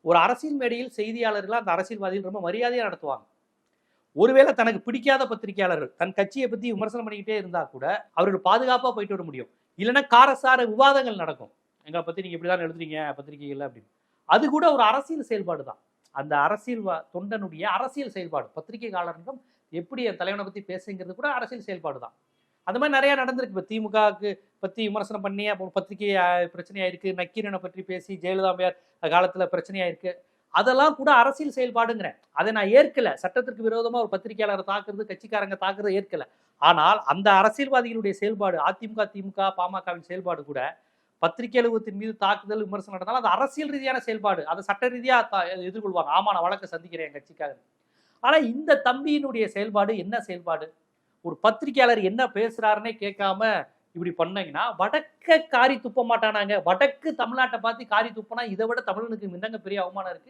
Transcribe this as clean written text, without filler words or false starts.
ஒரு அரசியல் மேடையில் செய்தியாளர்கள் அந்த அரசியல்வாதிகள் ரொம்ப மரியாதையா நடத்துவாங்க. ஒருவேளை தனக்கு பிடிக்காத பத்திரிகையாளர்கள் தன் கட்சியை பத்தி விமர்சனம் பண்ணிக்கிட்டே இருந்தா கூட அவர்கள் பாதுகாப்பா போயிட்டு வர முடியும். இல்லைன்னா காரசார விவாதங்கள் நடக்கும். எங்களை பத்தி நீங்க இப்படிதான் எழுதுறீங்க பத்திரிகைகள் அப்படின்னு. அது கூட ஒரு அரசியல் செயல்பாடு தான். அந்த அரசியல் தொண்டனுடைய அரசியல் செயல்பாடு. பத்திரிகையாளர்களிடம் எப்படி என் தலைவனை பத்தி பேசுங்கிறது கூட அரசியல் செயல்பாடு தான். அந்த மாதிரி நிறைய நடந்திருக்கு. இப்போ திமுகவுக்கு பத்தி விமர்சனம் பண்ணி அப்போ பத்திரிகை பிரச்சனையாயிருக்கு. நக்கீரனை பற்றி பேசி ஜெயலலிதா அம்மையார் காலத்துல பிரச்சனையாயிருக்கு. அதெல்லாம் கூட அரசியல் செயல்பாடுங்கிறேன். அதை நான் ஏற்கல. சட்டத்திற்கு விரோதமா ஒரு பத்திரிகையாளரை தாக்குறது, கட்சிக்காரங்க தாக்குறதை ஏற்கல. ஆனால் அந்த அரசியல்வாதிகளுடைய செயல்பாடு அதிமுக, திமுக, பாமகவின் செயல்பாடு கூட பத்திரிகை அலுவலகத்தின் மீது தாக்குதல் விமர்சனம் நடந்தாலும் அது அரசியல் ரீதியான செயல்பாடு. அதை சட்ட ரீதியா எதிர்கொள்வாங்க. ஆமா நான் வழக்கு சந்திக்கிறேன் என் கட்சிக்காக. ஆனா இந்த தம்பியினுடைய செயல்பாடு என்ன செயல்பாடு? ஒரு பத்திரிகையாளர் என்ன பேசுறாருன்னே கேட்காம இப்படி பண்ணீங்கன்னா வடக்க காரி துப்ப மாட்டானாங்க. வடக்கு தமிழ்நாட்டை பார்த்து காரி துப்பினா இதை விட தமிழனுக்கு என்னங்க பெரிய அவமானம் இருக்கு?